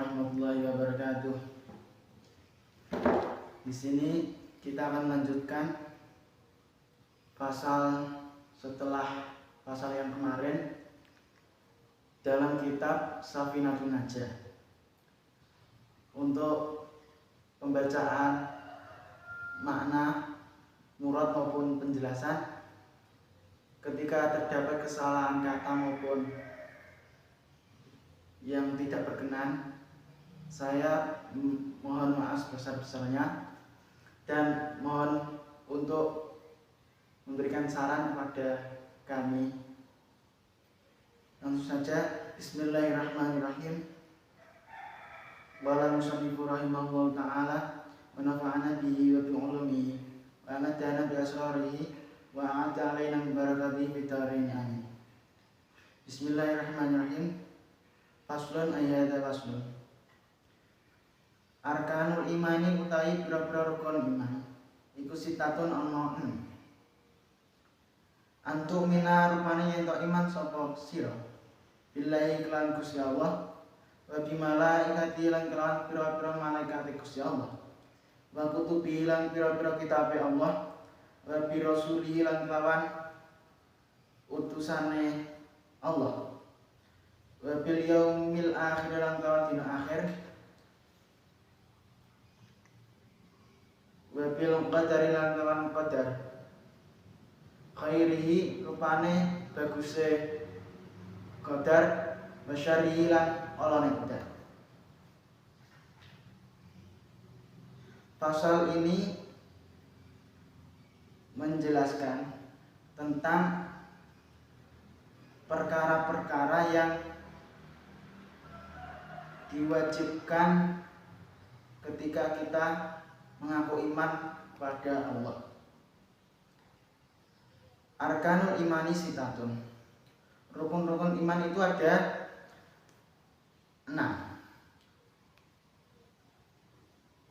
warahmatullahi wabarakatuh. Di sini kita akan melanjutkan pasal setelah pasal yang kemarin dalam kitab Safinatun Najah. Untuk pembacaan makna, murad maupun penjelasan, ketika terdapat kesalahan kata maupun yang tidak berkenan, saya mohon maaf sebesar-besarnya dan mohon untuk memberikan saran kepada kami. Langsung saja, bismillahirrahmanirrahim. Wala musannifu rahimahullah ta'ala wa nafa'ana bihi wa bi'ulumihi wa amadana bi asrarihi wa a'ata alaina min barakatihi fid dharain amin. Bismillahirrahmanirrahim. Faslun ayyada faslun. Arkanul imani utawi pira-pira rukun iman iku sitatun ana 6. Antuk mina rupane yen tok iman sapa sira billahi kelan Gusti Allah wa bi malaikati lan kelan pira-pira malaikat Gusti Allah wa kutubi lan pira-pira kitabe Allah wa bi rasuli lan kelawan utusane Allah wa bil yaumil akhir lan kelawan dina akhir wa bil qadari lan kelawan qadar khairihi rupane baguse qadar wa syarrihi lan olone qadar. Pasal ini menjelaskan tentang perkara-perkara yang diwajibkan ketika kita mengaku iman pada Allah. Arkanul imani sitatun. Rukun-rukun iman itu ada 6.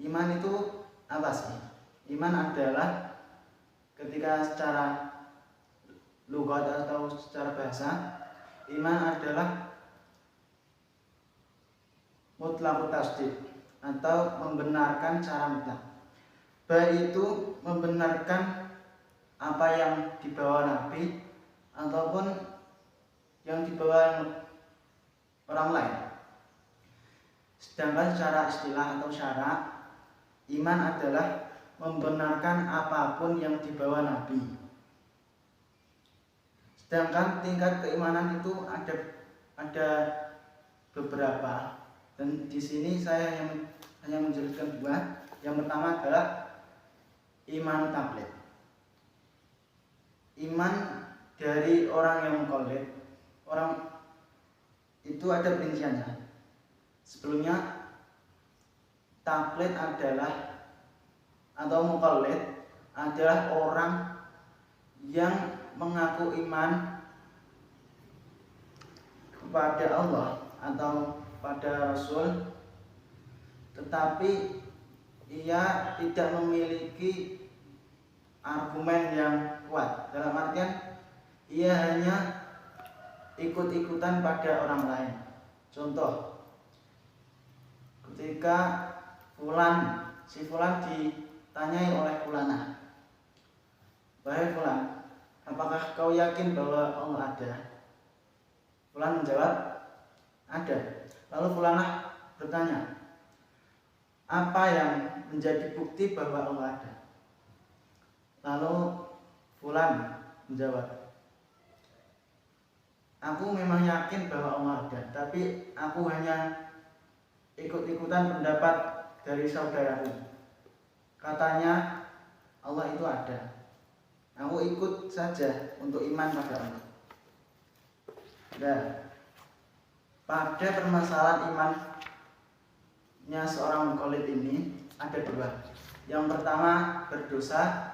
Iman itu apa sih? Iman adalah ketika secara lughat atau secara bahasa, iman adalah mutlaqut tasdiq atau membenarkan secara mutlak. Baik itu membenarkan apa yang dibawa Nabi ataupun yang dibawa orang lain. Sedangkan secara istilah atau syarak, iman adalah membenarkan apapun yang dibawa Nabi. Sedangkan tingkat keimanan itu ada beberapa, dan di sini saya hanya menjelaskan 2. Yang pertama adalah iman tabligh. Iman dari orang yang mukallid, orang itu ada perinciannya. Sebelumnya, tabligh adalah atau mukallid adalah orang yang mengaku iman kepada Allah atau pada Rasul, tetapi ia tidak memiliki argumen yang kuat. Dalam artian ia hanya ikut-ikutan pada orang lain. Contoh, ketika si fulan ditanyai oleh fulanah, "Wahai fulan, apakah kau yakin bahwa Allah ada?" Fulan menjawab, "Ada." Lalu fulanah bertanya, "Apa yang menjadi bukti bahwa Allah ada?" Lalu fulan menjawab, "Aku memang yakin bahwa Allah ada, tapi aku hanya ikut-ikutan pendapat dari saudaraku. Katanya Allah itu ada. Aku ikut saja untuk iman pada Allah." Nah, pada permasalahan imannya seorang mukallid ini ada 2. Yang pertama berdosa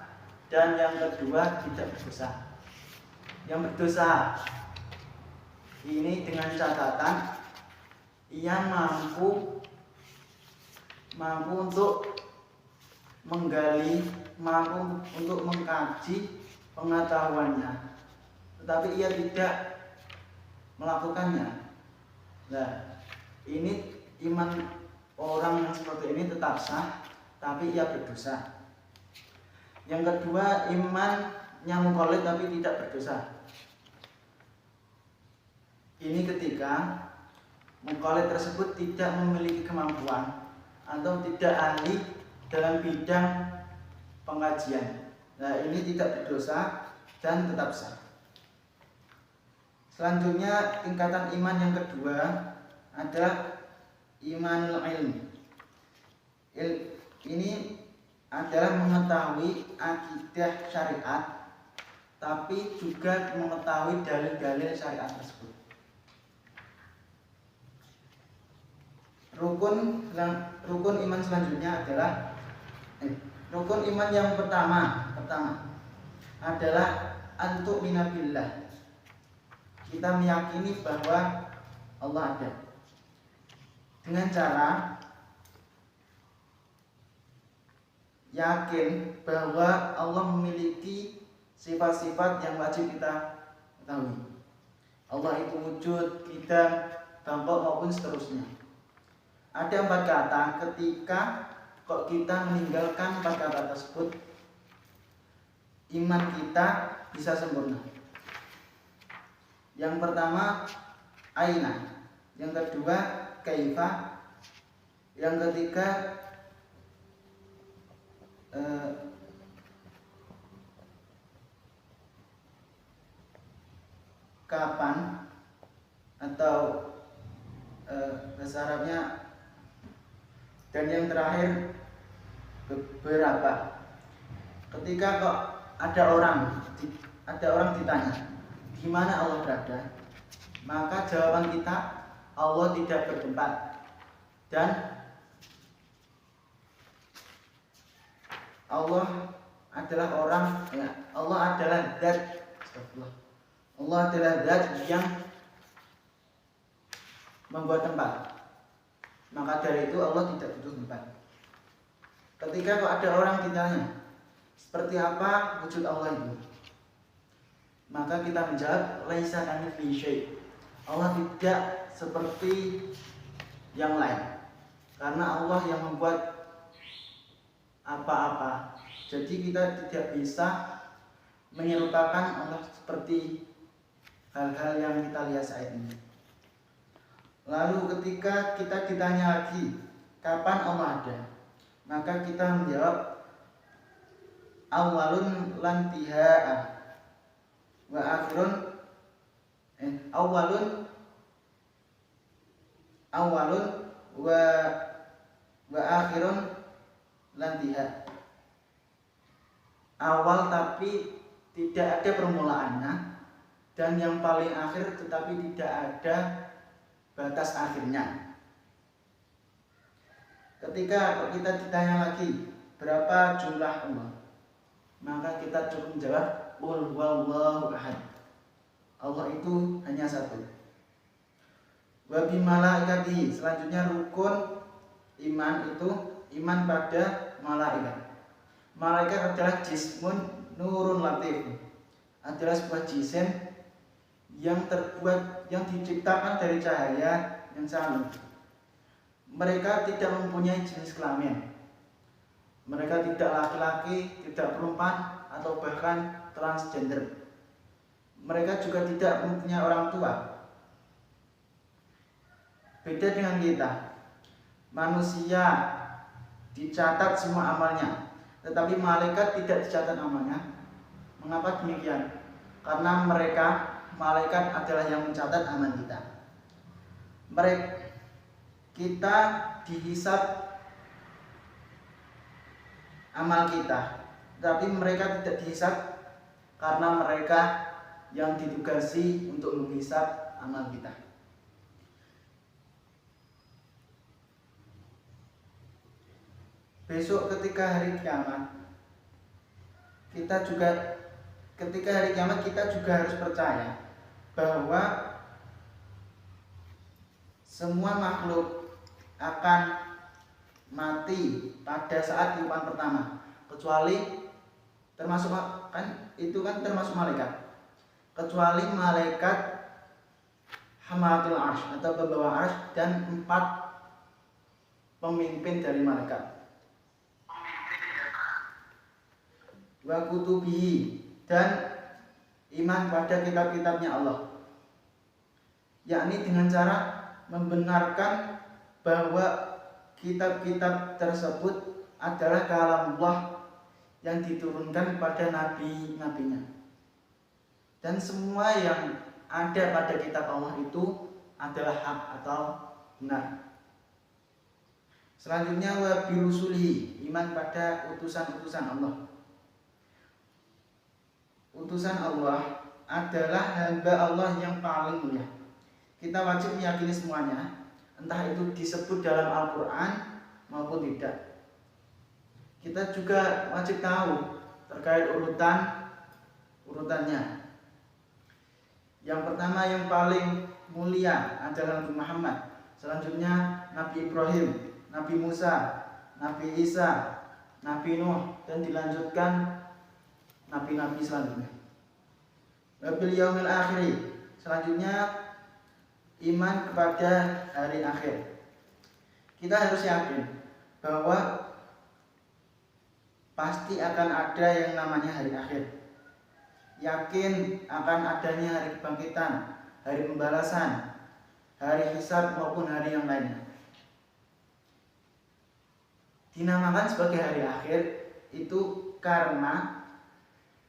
dan yang kedua tidak berdosa. Yang berdosa ini dengan catatan ia mampu untuk menggali, mampu untuk mengkaji pengetahuannya, tetapi ia tidak melakukannya. Nah, ini iman orang yang seperti ini tetap sah, tapi ia berdosa. Yang kedua, iman yang mukallid tapi tidak berdosa. Ini ketika mukallid tersebut tidak memiliki kemampuan atau tidak ahli dalam bidang pengajian. Nah, ini tidak berdosa dan tetap sah. Selanjutnya, tingkatan iman yang kedua adalah imanul ilmi. Ini adalah mengetahui akidah syariat, tapi juga mengetahui dalil-dalil syariat tersebut. Rukun iman selanjutnya adalah rukun iman yang pertama adalah antuk minabillah. Kita meyakini bahwa Allah ada dengan cara yakin bahwa Allah memiliki sifat-sifat yang wajib kita ketahui. Allah itu wujud, kita, tampak maupun seterusnya. Ada 4 kata, ketika kok kita meninggalkan 4 kata tersebut, iman kita bisa sempurna. Yang pertama, aina. Yang kedua, kaifa. Yang ketiga, kapan, atau bahasa Arabnya, dan yang terakhir berapa. Ketika kok ada orang ditanya di mana Allah berada, maka jawaban kita Allah tidak bertempat, dan Allah adalah Allah adalah zat. Allah adalah zat yang membuat tempat. Maka dari itu Allah tidak butuh tempat. Ketika kok ada orang ditanya seperti apa wujud Allah itu, maka kita menjawab laisa kamitslihi syai'. Allah tidak seperti yang lain, karena Allah yang membuat apa-apa. Jadi kita tidak bisa menyerupakan Allah seperti hal-hal yang kita lihat saat ini. Lalu ketika kita ditanya lagi kapan Allah ada, maka kita menjawab awalun lantihaa wa akhirun awalun wa akhirun lantiha. Awal tapi tidak ada permulaannya, dan yang paling akhir tetapi tidak ada batas akhirnya. Ketika kita ditanya lagi berapa jumlah Allah, maka kita cukup menjawab qul huwallahu ahad. Allah itu hanya satu. Wa bi malaikatihi. Selanjutnya rukun iman itu iman pada malaikat. Malaikat adalah jismun nurun latif. Adalah sebuah jisim yang diciptakan dari cahaya yang sangat. Mereka tidak mempunyai jenis kelamin. Mereka tidak laki-laki, tidak perempuan, atau bahkan transgender. Mereka juga tidak mempunyai orang tua. Beda dengan kita. Manusia dicatat semua amalnya, tetapi malaikat tidak dicatat amalnya. Mengapa demikian? Karena malaikat adalah yang mencatat amal kita. Kita dihisab amal kita, tapi mereka tidak dihisab karena mereka yang ditugasi untuk menghisab amal kita. Besok ketika hari kiamat kita juga harus percaya bahwa semua makhluk akan mati pada saat tiupan pertama, kecuali termasuk malaikat, kecuali malaikat hamalatul arsy atau pembawa arsy dan 4 pemimpin dari malaikat. Wa kutubihi, dan iman pada kitab-kitabnya Allah, yakni dengan cara membenarkan bahwa kitab-kitab tersebut adalah kalamullah yang diturunkan kepada nabi-nabinya, dan semua yang ada pada kitab Allah itu adalah hak atau benar. Selanjutnya wa birusulihi, iman pada utusan-utusan Allah. Utusan Allah adalah hamba Allah yang paling mulia. Kita wajib meyakini semuanya, entah itu disebut dalam Al-Quran maupun tidak. Kita juga wajib tahu terkait urutannya. Yang pertama yang paling mulia adalah Nabi Muhammad. Selanjutnya Nabi Ibrahim, Nabi Musa, Nabi Isa, Nabi Nuh, dan dilanjutkan nabi-nabi selanjutnya. Wabil yaumil akhir, selanjutnya iman kepada hari akhir. Kita harus yakin bahwa pasti akan ada yang namanya hari akhir. Yakin akan adanya hari kebangkitan, hari pembalasan, hari hisab maupun hari yang lainnya. Dinamakan sebagai hari akhir itu karena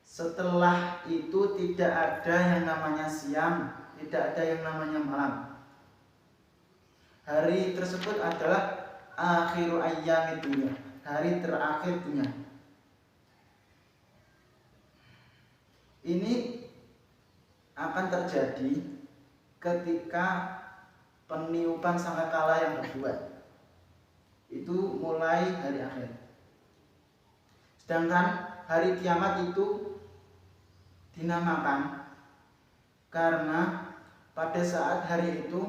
setelah itu tidak ada yang namanya siang, tidak ada yang namanya malam. Hari tersebut adalah akhiru ayyamid dunya, hari terakhir dunia. Ini akan terjadi ketika peniupan sangkakala yang kedua. Itu mulai hari akhir. Sedangkan hari kiamat itu dinamakan karena pada saat hari itu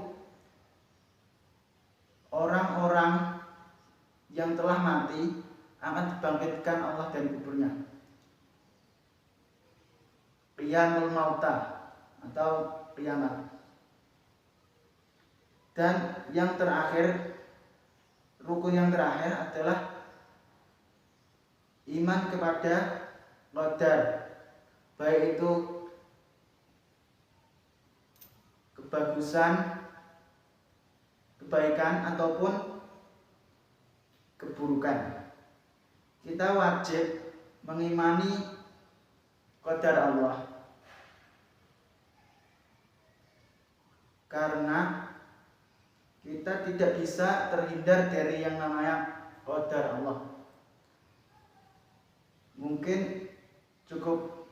orang-orang yang telah mati akan dibangkitkan Allah dari kuburnya. Qiyamul mauta atau kiamat. Dan yang terakhir, rukun yang terakhir adalah iman kepada qadar, baik itu kebagusan, kebaikan ataupun keburukan. Kita wajib mengimani qadar Allah, karena kita tidak bisa terhindar dari yang namanya qadar Allah. Mungkin cukup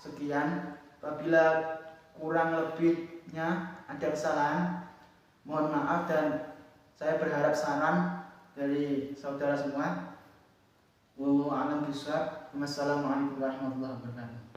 sekian. Apabila kurang lebihnya ada kesalahan, mohon maaf, dan saya berharap saran dari saudara semua. Wallahu a'lam bishawab. Wassalamualaikum warahmatullahi wabarakatuh.